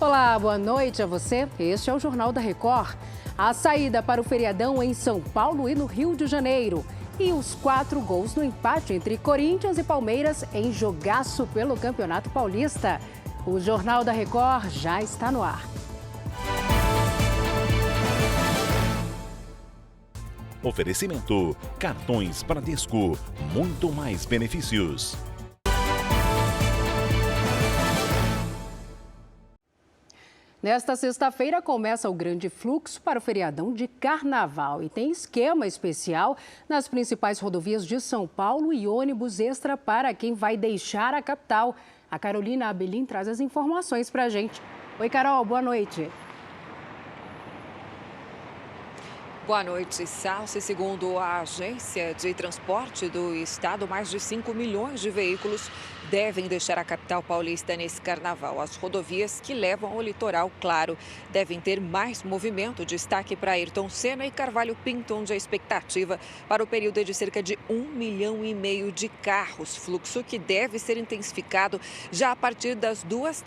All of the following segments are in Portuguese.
Olá, boa noite a você. Este é o Jornal da Record. A saída para o feriadão em São Paulo e no Rio de Janeiro. E os 4 gols no empate entre Corinthians e Palmeiras em jogaço pelo Campeonato Paulista. O Jornal da Record já está no ar. Oferecimento: cartões Bradesco, muito mais benefícios. Nesta sexta-feira começa o grande fluxo para o feriadão de Carnaval e tem esquema especial nas principais rodovias de São Paulo e ônibus extra para quem vai deixar a capital. A Carolina Abelim traz as informações para a gente. Oi, Carol, boa noite. Boa noite, Salsi. Segundo a Agência de Transporte do Estado, mais de 5 milhões de veículos devem deixar a capital paulista nesse carnaval. As rodovias que levam ao litoral, claro, devem ter mais movimento. Destaque para Ayrton Senna e Carvalho Pinto, onde a expectativa para o período é de cerca de 1,5 milhão de carros. Fluxo que deve ser intensificado já a partir das 2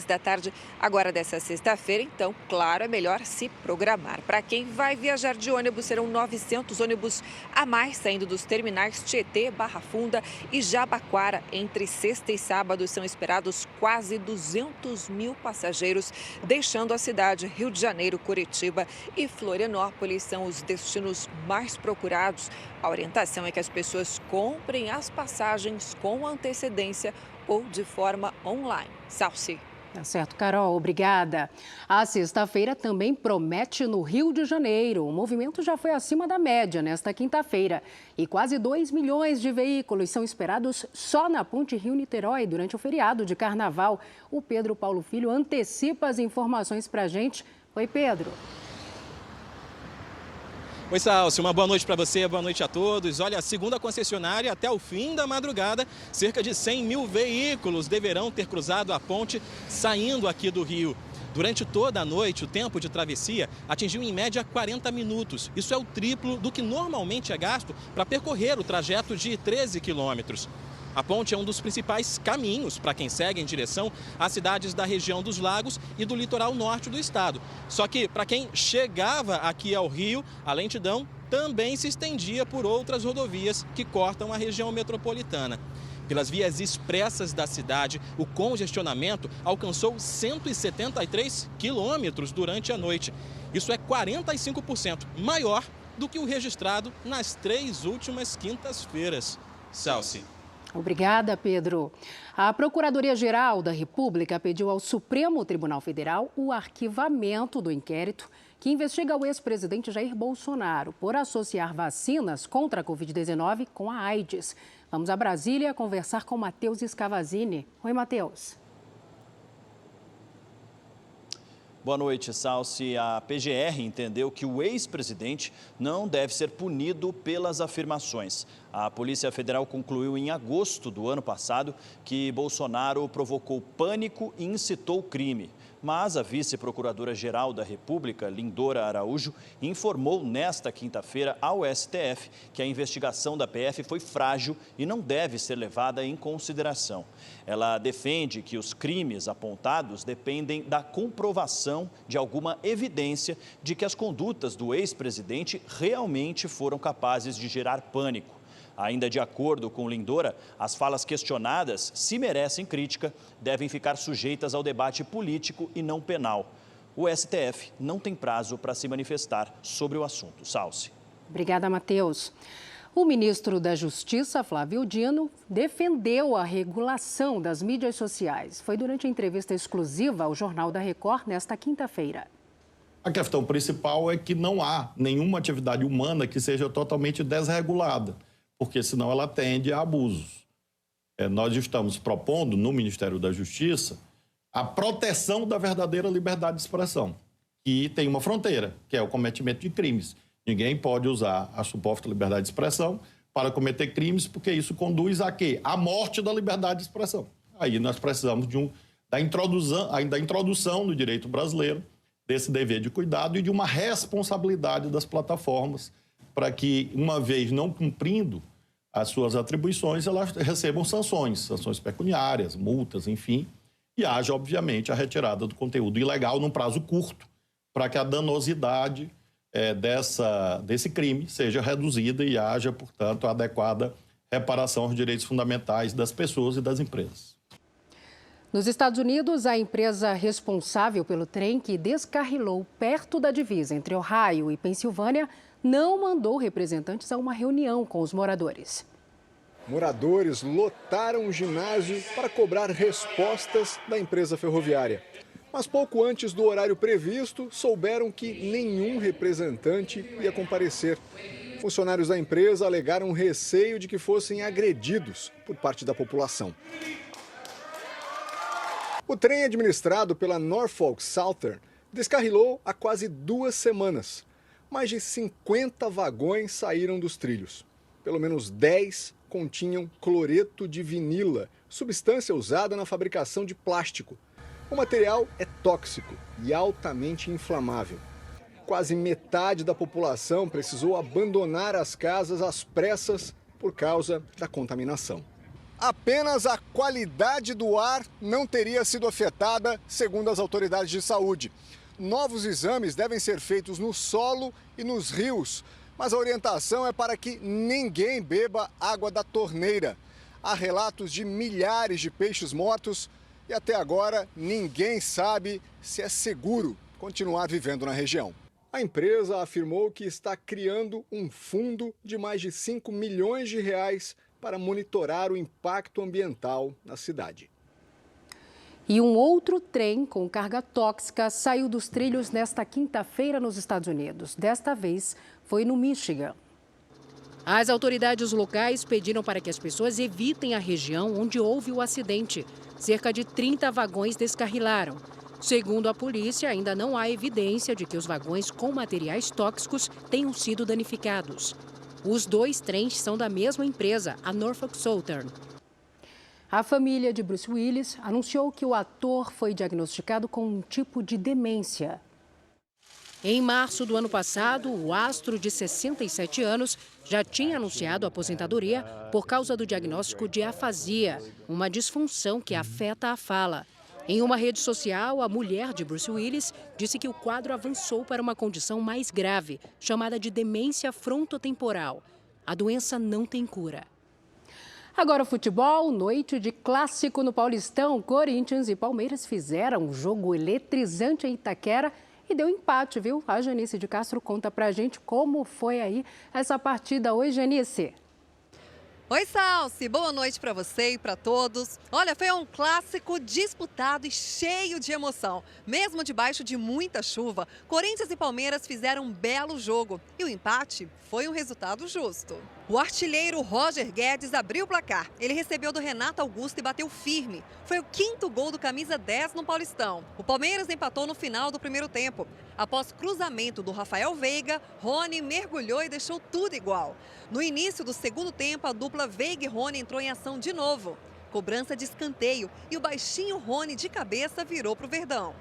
da tarde, agora dessa sexta-feira. Então, claro, é melhor se programar. Para quem vai viajar de ônibus, serão 900 ônibus a mais saindo dos terminais Tietê, Barra Funda e Jabaquara. Entre sexta e sábado são esperados quase 200 mil passageiros, deixando a cidade. Rio de Janeiro, Curitiba e Florianópolis são os destinos mais procurados. A orientação é que as pessoas comprem as passagens com antecedência ou de forma online. Salsi. Tá certo, Carol, obrigada. A sexta-feira também promete no Rio de Janeiro. O movimento já foi acima da média nesta quinta-feira. E quase 2 milhões de veículos são esperados só na Ponte Rio-Niterói durante o feriado de Carnaval. O Pedro Paulo Filho antecipa as informações para a gente. Oi, Pedro. Oi, Salsi, uma boa noite para você, boa noite a todos. Olha, segundo a concessionária, até o fim da madrugada, cerca de 100 mil veículos deverão ter cruzado a ponte saindo aqui do Rio. Durante toda a noite, o tempo de travessia atingiu em média 40 minutos. Isso é o triplo do que normalmente é gasto para percorrer o trajeto de 13 quilômetros. A ponte é um dos principais caminhos para quem segue em direção às cidades da região dos Lagos e do litoral norte do estado. Só que para quem chegava aqui ao Rio, a lentidão também se estendia por outras rodovias que cortam a região metropolitana. Pelas vias expressas da cidade, o congestionamento alcançou 173 quilômetros durante a noite. Isso é 45% maior do que o registrado nas 3 últimas quintas-feiras. Salsi. Obrigada, Pedro. A Procuradoria-Geral da República pediu ao Supremo Tribunal Federal o arquivamento do inquérito que investiga o ex-presidente Jair Bolsonaro por associar vacinas contra a Covid-19 com a AIDS. Vamos a Brasília conversar com Matheus Scavazini. Oi, Matheus. Boa noite, Salsi. A PGR entendeu que o ex-presidente não deve ser punido pelas afirmações. A Polícia Federal concluiu em agosto do ano passado que Bolsonaro provocou pânico e incitou o crime. Mas a vice-procuradora-geral da República, Lindora Araújo, informou nesta quinta-feira ao STF que a investigação da PF foi frágil e não deve ser levada em consideração. Ela defende que os crimes apontados dependem da comprovação de alguma evidência de que as condutas do ex-presidente realmente foram capazes de gerar pânico. Ainda de acordo com Lindora, as falas questionadas, se merecem crítica, devem ficar sujeitas ao debate político e não penal. O STF não tem prazo para se manifestar sobre o assunto. Salsi. Obrigada, Matheus. O ministro da Justiça, Flávio Dino, defendeu a regulação das mídias sociais. Foi durante a entrevista exclusiva ao Jornal da Record nesta quinta-feira. A questão principal é que não há nenhuma atividade humana que seja totalmente desregulada, porque senão ela tende a abusos. Nós estamos propondo no Ministério da Justiça a proteção da verdadeira liberdade de expressão, que tem uma fronteira, que é o cometimento de crimes. Ninguém pode usar a suposta liberdade de expressão para cometer crimes, porque isso conduz a quê? À morte da liberdade de expressão. Aí nós precisamos da introdução no direito brasileiro desse dever de cuidado e de uma responsabilidade das plataformas para que, uma vez não cumprindo as suas atribuições, elas recebam sanções pecuniárias, multas, enfim, e haja, obviamente, a retirada do conteúdo ilegal num prazo curto, para que a danosidade desse crime seja reduzida e haja, portanto, a adequada reparação aos direitos fundamentais das pessoas e das empresas. Nos Estados Unidos, a empresa responsável pelo trem que descarrilou perto da divisa entre Ohio e Pensilvânia não mandou representantes a uma reunião com os moradores. Moradores lotaram o ginásio para cobrar respostas da empresa ferroviária. Mas pouco antes do horário previsto, souberam que nenhum representante ia comparecer. Funcionários da empresa alegaram receio de que fossem agredidos por parte da população. O trem administrado pela Norfolk Southern descarrilou há quase 2 semanas. Mais de 50 vagões saíram dos trilhos. Pelo menos 10 continham cloreto de vinila, substância usada na fabricação de plástico. O material é tóxico e altamente inflamável. Quase metade da população precisou abandonar as casas às pressas por causa da contaminação. Apenas a qualidade do ar não teria sido afetada, segundo as autoridades de saúde. Novos exames devem ser feitos no solo e nos rios, mas a orientação é para que ninguém beba água da torneira. Há relatos de milhares de peixes mortos e até agora ninguém sabe se é seguro continuar vivendo na região. A empresa afirmou que está criando um fundo de mais de 5 milhões de reais para monitorar o impacto ambiental na cidade. E um outro trem com carga tóxica saiu dos trilhos nesta quinta-feira nos Estados Unidos. Desta vez foi no Michigan. As autoridades locais pediram para que as pessoas evitem a região onde houve o acidente. Cerca de 30 vagões descarrilaram. Segundo a polícia, ainda não há evidência de que os vagões com materiais tóxicos tenham sido danificados. Os 2 trens são da mesma empresa, a Norfolk Southern. A família de Bruce Willis anunciou que o ator foi diagnosticado com um tipo de demência. Em março do ano passado, o astro de 67 anos já tinha anunciado a aposentadoria por causa do diagnóstico de afasia, uma disfunção que afeta a fala. Em uma rede social, a mulher de Bruce Willis disse que o quadro avançou para uma condição mais grave, chamada de demência frontotemporal. A doença não tem cura. Agora o futebol, noite de clássico no Paulistão. Corinthians e Palmeiras fizeram um jogo eletrizante em Itaquera e deu empate, viu? A Janice de Castro conta pra gente como foi aí essa partida. Oi, Janice. Oi, Salsi. Boa noite para você e para todos. Olha, foi um clássico disputado e cheio de emoção. Mesmo debaixo de muita chuva, Corinthians e Palmeiras fizeram um belo jogo. E o empate foi um resultado justo. O artilheiro Roger Guedes abriu o placar. Ele recebeu do Renato Augusto e bateu firme. Foi o 5º gol do camisa 10 no Paulistão. O Palmeiras empatou no final do primeiro tempo. Após cruzamento do Rafael Veiga, Rony mergulhou e deixou tudo igual. No início do segundo tempo, a dupla Veiga e Rony entrou em ação de novo. Cobrança de escanteio e o baixinho Rony de cabeça virou para o Verdão.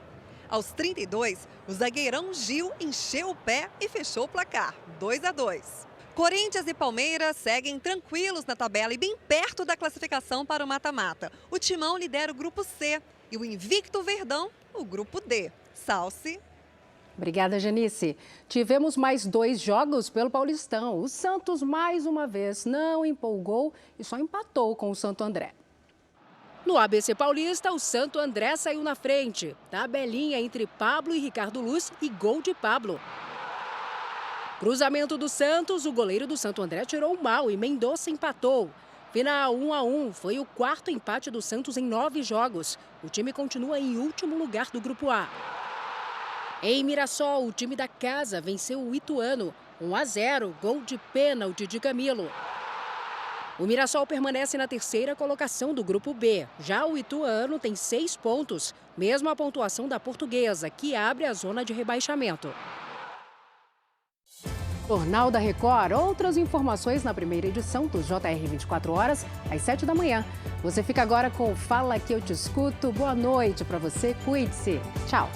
Aos 32, o zagueirão Gil encheu o pé e fechou o placar, 2-2. Corinthians e Palmeiras seguem tranquilos na tabela e bem perto da classificação para o mata-mata. O Timão lidera o grupo C e o invicto Verdão, o grupo D. Salsi. Obrigada, Janice. Tivemos mais 2 jogos pelo Paulistão. O Santos, mais uma vez, não empolgou e só empatou com o Santo André. No ABC Paulista, o Santo André saiu na frente. Tabelinha entre Pablo e Ricardo Luz e gol de Pablo. Cruzamento do Santos, o goleiro do Santo André tirou mal e Mendonça empatou. Final 1-1, foi o 4º empate do Santos em 9 jogos. O time continua em último lugar do Grupo A. Em Mirassol, o time da casa venceu o Ituano, 1-0, gol de pênalti de Camilo. O Mirassol permanece na 3ª colocação do Grupo B. Já o Ituano tem 6 pontos, mesmo a pontuação da Portuguesa, que abre a zona de rebaixamento. Jornal da Record, outras informações na primeira edição do JR 24 horas, às 7 da manhã. Você fica agora com Fala Que Eu Te Escuto. Boa noite para você, cuide-se. Tchau.